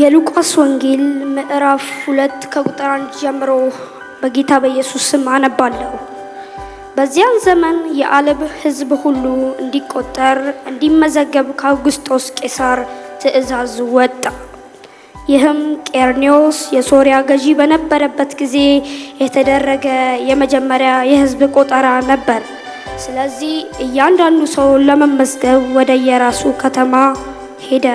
የሉቃስ ወንጌል ምዕራፍ 2 ከቁጥር 1 ጀምሮ በጌታ በኢየሱስ ስም አነባለሁ። በዚያን ዘመን የዓለም ሕዝብ ሁሉ እንዲቆጠር እንዲመዘገብ ከአውግስጦስ ቄሳር ትእዛዝ ወጣ። ይህም ቄርኔዎስ የሶሪያ ገዢ በነበረበት ጊዜ የተደረገ የመጀመሪያ የሕዝብ ቆጠራ ነበር። ስለዚህ እያንዳንዱ ሰው ለመመዝገብ ወደ የራሱ ከተማ ሄደ።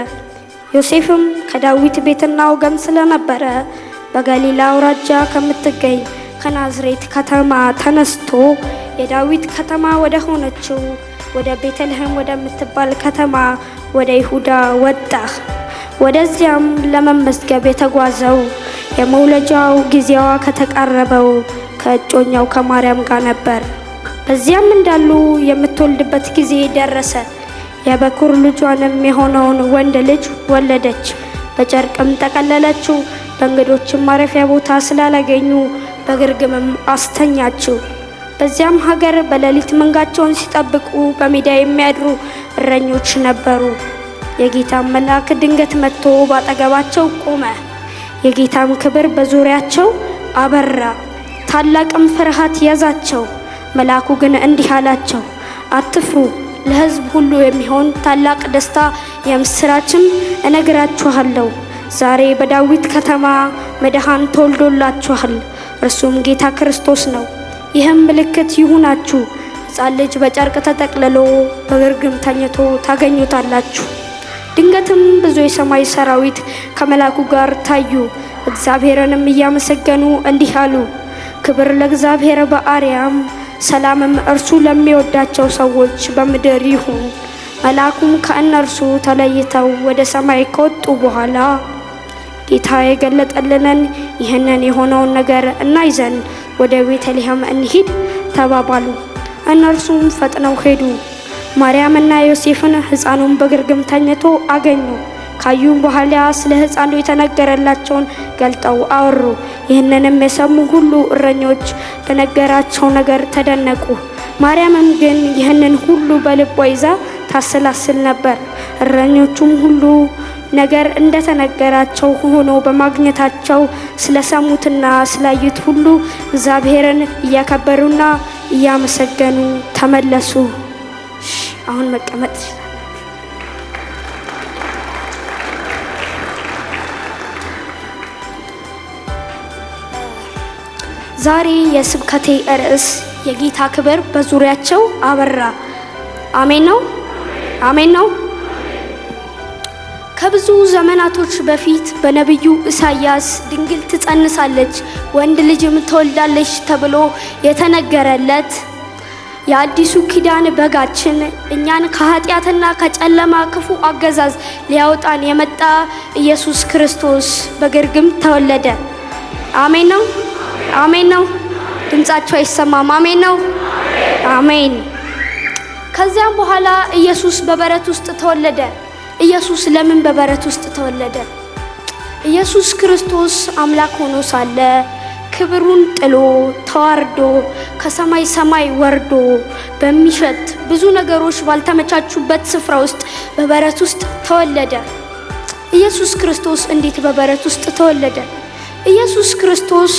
ዮሴፍም ከዳዊት ቤትና ወገን ስለነበረ በገሊላ አውራጃ ከምትገኝ ከናዝሬት ከተማ ተነስቶ የዳዊት ከተማ ወደ ሆነችው ወደ ቤተልሔም ወደምትባል ከተማ ወደ ይሁዳ ወጣ። ወደዚያም ለመመዝገብ የተጓዘው የመውለጃው ጊዜዋ ከተቃረበው ከእጮኛው ከማርያም ጋር ነበር። በዚያም እንዳሉ የምትወልድበት ጊዜ ደረሰ። የበኩር ልጇንም የሆነውን ወንድ ልጅ ወለደች። በጨርቅም ጠቀለለችው። በእንግዶችም ማረፊያ ቦታ ስላላገኙ በግርግምም አስተኛችው። በዚያም ሀገር በሌሊት መንጋቸውን ሲጠብቁ በሜዳ የሚያድሩ እረኞች ነበሩ። የጌታም መልአክ ድንገት መጥቶ ባጠገባቸው ቆመ። የጌታም ክብር በዙሪያቸው አበራ። ታላቅም ፍርሃት ያዛቸው። መልአኩ ግን እንዲህ አላቸው፣ አትፍሩ። ለሕዝብ ሁሉ የሚሆን ታላቅ ደስታ የምስራችም እነግራችኋለሁ። ዛሬ በዳዊት ከተማ መድኃኒት ተወልዶላችኋል፣ እርሱም ጌታ ክርስቶስ ነው። ይህም ምልክት ይሁናችሁ፣ ሕፃን ልጅ በጨርቅ ተጠቅልሎ በግርግም ተኝቶ ታገኙታላችሁ። ድንገትም ብዙ የሰማይ ሰራዊት ከመልአኩ ጋር ታዩ፣ እግዚአብሔርንም እያመሰገኑ እንዲህ አሉ፣ ክብር ለእግዚአብሔር በአርያም፣ ሰላምም እርሱ ለሚወዳቸው ሰዎች በምድር ይሁን። መልአኩም ከእነርሱ ተለይተው ወደ ሰማይ ከወጡ በኋላ ጌታ የገለጠልንን ይህንን የሆነውን ነገር እናይ ዘንድ ወደ ቤተልሔም እንሂድ ተባባሉ። እነርሱም ፈጥነው ሄዱ። ማርያምና ዮሴፍን ሕፃኑን በግርግም ተኝቶ አገኙ። ካዩም በኋላ ስለ ሕፃኑ የተነገረላቸውን ገልጠው አወሩ። ይህንንም የሰሙ ሁሉ እረኞች በነገራቸው ነገር ተደነቁ። ማርያምም ግን ይህንን ሁሉ በልቧ ይዛ ታሰላስል ነበር። እረኞቹም ሁሉ ነገር እንደተነገራቸው ሆኖ በማግኘታቸው ስለሰሙትና ስላዩት ሁሉ እግዚአብሔርን እያከበሩና እያመሰገኑ ተመለሱ። አሁን መቀመጥ ይችላል። ዛሬ የስብከቴ ርዕስ የጌታ ክብር በዙሪያቸው አበራ። አሜን ነው። አሜን ነው። ከብዙ ዘመናቶች በፊት በነቢዩ ኢሳይያስ ድንግል ትጸንሳለች፣ ወንድ ልጅም ትወልዳለች ተብሎ የተነገረለት የአዲሱ ኪዳን በጋችን እኛን ከኃጢአትና ከጨለማ ክፉ አገዛዝ ሊያወጣን የመጣ ኢየሱስ ክርስቶስ በግርግም ተወለደ። አሜን ነው። አሜን ነው። ድምጻቸው አይሰማም። አሜን ነው። አሜን። ከዚያም በኋላ ኢየሱስ በበረት ውስጥ ተወለደ። ኢየሱስ ለምን በበረት ውስጥ ተወለደ? ኢየሱስ ክርስቶስ አምላክ ሆኖ ሳለ ክብሩን ጥሎ ተዋርዶ ከሰማይ ሰማይ ወርዶ በሚሸት ብዙ ነገሮች ባልተመቻቹበት ስፍራ ውስጥ በበረት ውስጥ ተወለደ። ኢየሱስ ክርስቶስ እንዴት በበረት ውስጥ ተወለደ? ኢየሱስ ክርስቶስ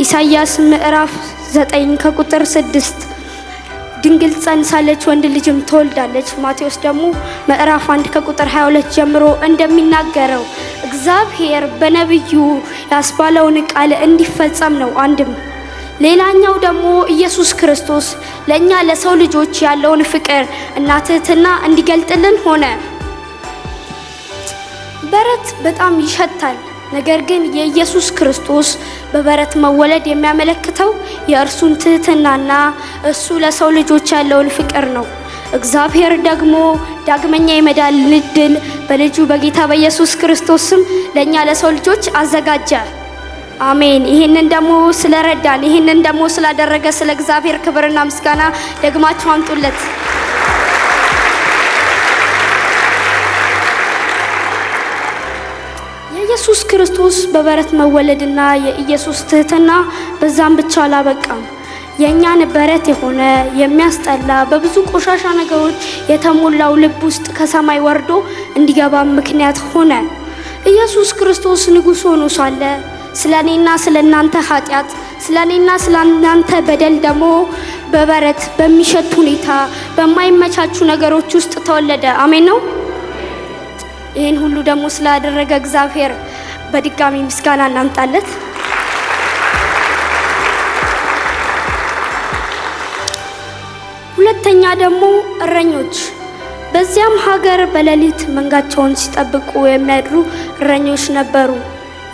ኢሳይያስ ምዕራፍ 9 ከቁጥር 6 ድንግል ጸንሳለች ወንድ ልጅም ትወልዳለች፣ ማቴዎስ ደግሞ ምዕራፍ 1 ከቁጥር 22 ጀምሮ እንደሚናገረው እግዚአብሔር በነቢዩ ያስባለውን ቃል እንዲፈጸም ነው። አንድም ሌላኛው ደግሞ ኢየሱስ ክርስቶስ ለእኛ ለሰው ልጆች ያለውን ፍቅር እና ትህትና እንዲገልጥልን ሆነ። በረት በጣም ይሸታል። ነገር ግን የኢየሱስ ክርስቶስ በበረት መወለድ የሚያመለክተው የእርሱን ትህትናና እሱ ለሰው ልጆች ያለውን ፍቅር ነው። እግዚአብሔር ደግሞ ዳግመኛ የመዳን ዕድል በልጁ በጌታ በኢየሱስ ክርስቶስ ስም ለእኛ ለሰው ልጆች አዘጋጀ። አሜን። ይህንን ደግሞ ስለረዳን፣ ይህንን ደግሞ ስላደረገ ስለ እግዚአብሔር ክብርና ምስጋና ደግማችሁ አምጡለት። የኢየሱስ ክርስቶስ በበረት መወለድና የኢየሱስ ትህትና በዛም ብቻ አላበቃም። የእኛን በረት የሆነ የሚያስጠላ በብዙ ቆሻሻ ነገሮች የተሞላው ልብ ውስጥ ከሰማይ ወርዶ እንዲገባ ምክንያት ሆነ። ኢየሱስ ክርስቶስ ንጉሥ ሆኖ ሳለ ስለኔና ስለናንተ ኃጢያት ስለኔና ስለናንተ በደል ደግሞ በበረት በሚሸት ሁኔታ በማይመቻቹ ነገሮች ውስጥ ተወለደ። አሜን ነው። ይህን ሁሉ ደግሞ ስላደረገ እግዚአብሔር በድጋሚ ምስጋና እናምጣለት። ሁለተኛ ደግሞ እረኞች። በዚያም ሀገር በሌሊት መንጋቸውን ሲጠብቁ የሚያድሩ እረኞች ነበሩ።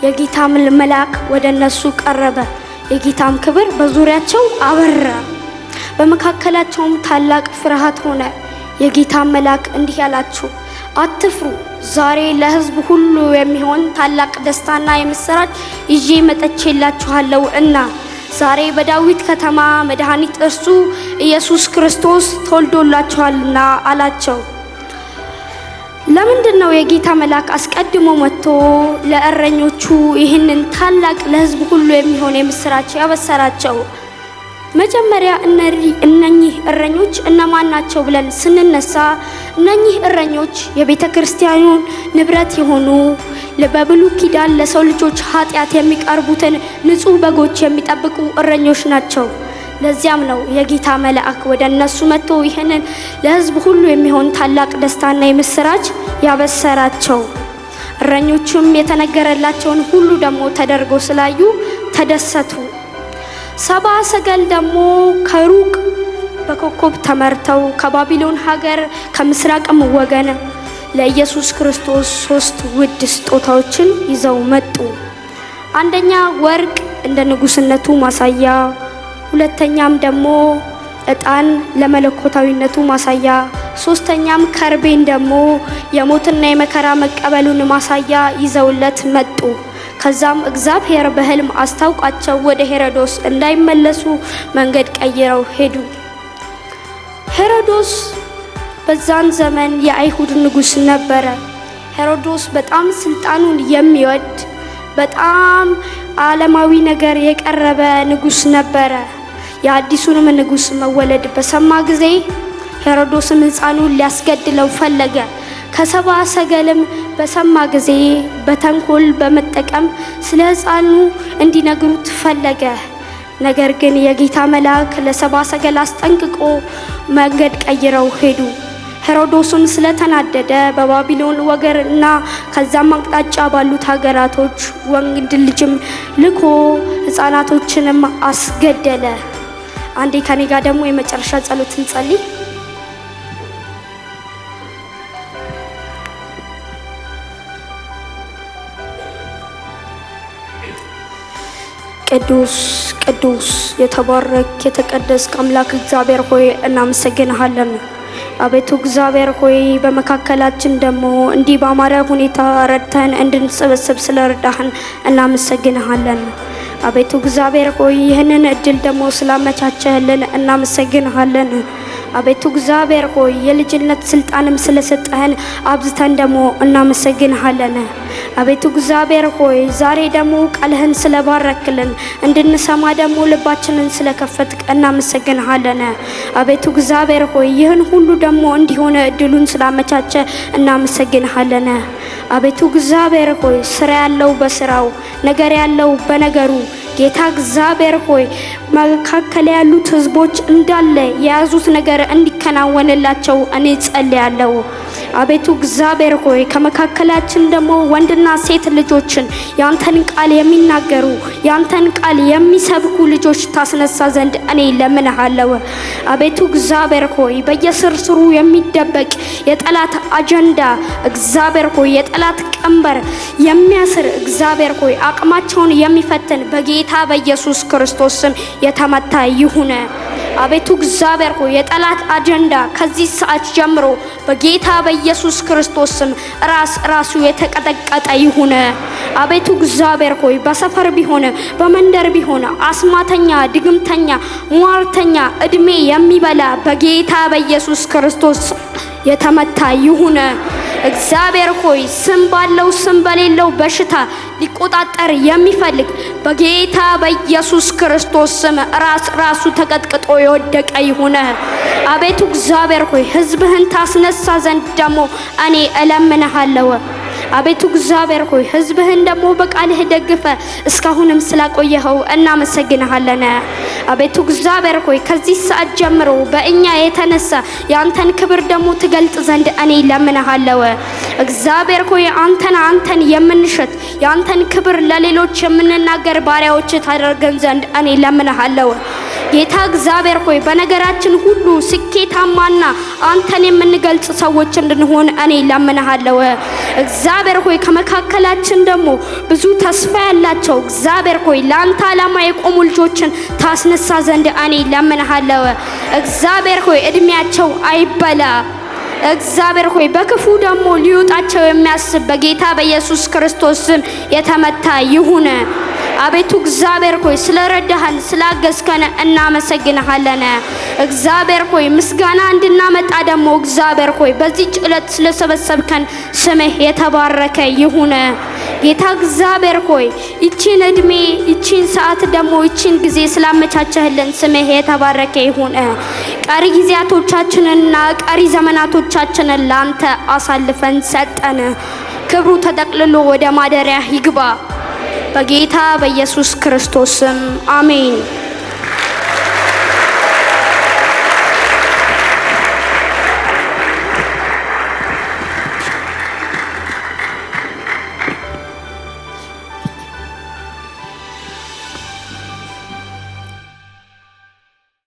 የጌታም መልአክ ወደ እነሱ ቀረበ፣ የጌታም ክብር በዙሪያቸው አበራ፣ በመካከላቸውም ታላቅ ፍርሃት ሆነ። የጌታም መልአክ እንዲህ አላቸው፣ አትፍሩ፣ ዛሬ ለሕዝብ ሁሉ የሚሆን ታላቅ ደስታና የምስራች ይዤ መጥቼላችኋለሁ እና ዛሬ በዳዊት ከተማ መድኃኒት እርሱ ኢየሱስ ክርስቶስ ተወልዶላችኋልና አላቸው። ለምንድነው የጌታ መልአክ አስቀድሞ መጥቶ ለእረኞቹ ይህንን ታላቅ ለሕዝብ ሁሉ የሚሆን የምስራች ያበሰራቸው? መጀመሪያ እነኚህ እረኞች እነማን ናቸው ብለን ስንነሳ እነኚህ እረኞች የቤተ ክርስቲያኑን ንብረት የሆኑ በብሉይ ኪዳን ለሰው ልጆች ኃጢያት የሚቀርቡትን ንጹህ በጎች የሚጠብቁ እረኞች ናቸው። ለዚያም ነው የጌታ መልአክ ወደ እነሱ መጥቶ ይህንን ለሕዝብ ሁሉ የሚሆን ታላቅ ደስታና የምስራች ያበሰራቸው። እረኞቹም የተነገረላቸውን ሁሉ ደግሞ ተደርጎ ስላዩ ተደሰቱ። ሰብአ ሰገል ደግሞ ከሩቅ በኮከብ ተመርተው ከባቢሎን ሀገር ከምስራቅም ወገን ለኢየሱስ ክርስቶስ 3 ውድ ስጦታዎችን ይዘው መጡ። አንደኛ ወርቅ እንደ ንጉስነቱ ማሳያ፣ ሁለተኛም ደግሞ ዕጣን ለመለኮታዊነቱ ማሳያ፣ ሶስተኛም ከርቤን ደግሞ የሞትና የመከራ መቀበሉን ማሳያ ይዘውለት መጡ። ከዛም እግዚአብሔር በሕልም አስታውቃቸው ወደ ሄሮዶስ እንዳይመለሱ መንገድ ቀይረው ሄዱ። ሄሮዶስ በዛን ዘመን የአይሁድ ንጉስ ነበረ። ሄሮዶስ በጣም ስልጣኑን የሚወድ በጣም ዓለማዊ ነገር የቀረበ ንጉስ ነበረ። የአዲሱንም ንጉስ መወለድ በሰማ ጊዜ ሄሮዶስም ሕፃኑን ሊያስገድለው ፈለገ። ከሰብአ ሰገልም በሰማ ጊዜ በተንኮል በመጠቀም ስለ ሕፃኑ እንዲነግሩት ፈለገ። ነገር ግን የጌታ መልአክ ለሰብአ ሰገል አስጠንቅቆ መንገድ ቀይረው ሄዱ። ሄሮዶስም ስለተናደደ በባቢሎን ወገርና ከዛም አቅጣጫ ባሉት ሀገራቶች ወንድ ልጅም ልኮ ሕፃናቶችንም አስገደለ። አንዴ ከኔ ጋር ደግሞ የመጨረሻ ጸሎት እንጸልይ። ቅዱስ ቅዱስ የተባረክ የተቀደስክ አምላክ እግዚአብሔር ሆይ እናመሰግንሃለን። አቤቱ እግዚአብሔር ሆይ በመካከላችን ደግሞ እንዲህ ባማረ ሁኔታ ረድተን እንድንሰበሰብ ስለረዳህን እናመሰግንሃለን። አቤቱ እግዚአብሔር ሆይ ይህንን እድል ደግሞ ስላመቻቸህልን እናመሰግንሃለን። አቤቱ እግዚአብሔር ሆይ የልጅነት ስልጣንም ስለሰጠህን አብዝተን ደግሞ እናመሰግንሃለን። አቤቱ እግዚአብሔር ሆይ ዛሬ ደግሞ ቃልህን ስለባረክልን እንድንሰማ ደግሞ ልባችንን ስለከፈትክ እናመሰግንሃለን። አቤቱ እግዚአብሔር ሆይ ይህን ሁሉ ደግሞ እንዲሆነ እድሉን ስላመቻቸ እናመሰግንሃለን። አቤቱ እግዚአብሔር ሆይ ስራ ያለው በስራው ነገር ያለው በነገሩ ጌታ እግዚአብሔር ሆይ መካከል ያሉት ህዝቦች እንዳለ የያዙት ነገር እንዲከናወንላቸው እኔ ጸልያለሁ። አቤቱ እግዚአብሔር ሆይ ከመካከላችን ደግሞ ወንድና ሴት ልጆችን ያንተን ቃል የሚናገሩ ያንተን ቃል የሚሰብኩ ልጆች ታስነሳ ዘንድ እኔ ለምንሃለሁ። አቤቱ እግዚአብሔር ሆይ በየስርስሩ የሚደበቅ የጠላት አጀንዳ እግዚአብሔር ሆይ የጠላት ቀንበር የሚያስር እግዚአብሔር ሆይ አቅማቸውን የሚፈትን በጌታ በኢየሱስ ክርስቶስ ስም የተመታ ይሁን። አቤቱ እግዚአብሔር ሆይ የጠላት አጀንዳ ከዚህ ሰዓት ጀምሮ በጌታ በኢየሱስ ክርስቶስ ስም ራሱ የተቀጠቀጠ ይሁን። አቤቱ እግዚአብሔር ሆይ በሰፈር ቢሆን በመንደር ቢሆን አስማተኛ፣ ድግምተኛ፣ ሟርተኛ እድሜ የሚበላ በጌታ በኢየሱስ ክርስቶስ የተመታ ይሁን። እግዚአብሔር ሆይ ስም ባለው ስም በሌለው በሽታ ሊቆጣጠር የሚፈልግ በጌታ በኢየሱስ ክርስቶስ ስም ራሱ ተቀጥቅጦ የወደቀ ይሁን። አቤቱ እግዚአብሔር ሆይ ሕዝብህን ታስነሳ ዘንድ ደግሞ እኔ እለምንሃለሁ። አቤቱ እግዚአብሔር ሆይ ሕዝብህን ደግሞ በቃልህ ደግፈ እስካሁንም ስላቆየኸው እናመሰግንሃለን። አቤቱ እግዚአብሔር ሆይ ከዚህ ሰዓት ጀምሮ በእኛ የተነሳ ያንተን ክብር ደግሞ ትገልጥ ዘንድ እኔ ለምንሃለሁ። እግዚአብሔር ሆይ አንተን የምንሸት ያንተን ክብር ለሌሎች የምንናገር ባሪያዎች ታደርገን ዘንድ እኔ ለምንሃለሁ። ጌታ እግዚአብሔር ሆይ በነገራችን ሁሉ ስኬታማና አንተን የምንገልጽ ሰዎች እንድንሆን እኔ ለምንሃለሁ። እግዚአብሔር ሆይ ከመካከላችን ደግሞ ብዙ ተስፋ ያላቸው እግዚአብሔር ሆይ ለአንተ ዓላማ የቆሙ ልጆችን ታስነሳ ዘንድ እኔ ለምንሃለሁ። እግዚአብሔር ሆይ እድሜያቸው አይበላ እግዚአብሔር ሆይ በክፉ ደግሞ ሊውጣቸው የሚያስብ በጌታ በኢየሱስ ክርስቶስ ስም የተመታ ይሁን። አቤቱ እግዚአብሔር ሆይ ስለረዳህን ስላገዝከን እናመሰግንሃለን። እግዚአብሔር ሆይ ምስጋና እንድናመጣ ደግሞ እግዚአብሔር ሆይ በዚህች ዕለት ስለሰበሰብከን ስምህ የተባረከ ይሁን። ጌታ እግዚአብሔር ሆይ ይቺን እድሜ ይቺን ሰዓት ደግሞ ይቺን ጊዜ ስላመቻቸህልን ስምህ የተባረከ ይሁን። ቀሪ ጊዜያቶቻችንንና ቀሪ ዘመናቶቻችንን ላንተ አሳልፈን ሰጠን። ክብሩ ተጠቅልሎ ወደ ማደሪያ ይግባ በጌታ በኢየሱስ ክርስቶስ ስም አሜን።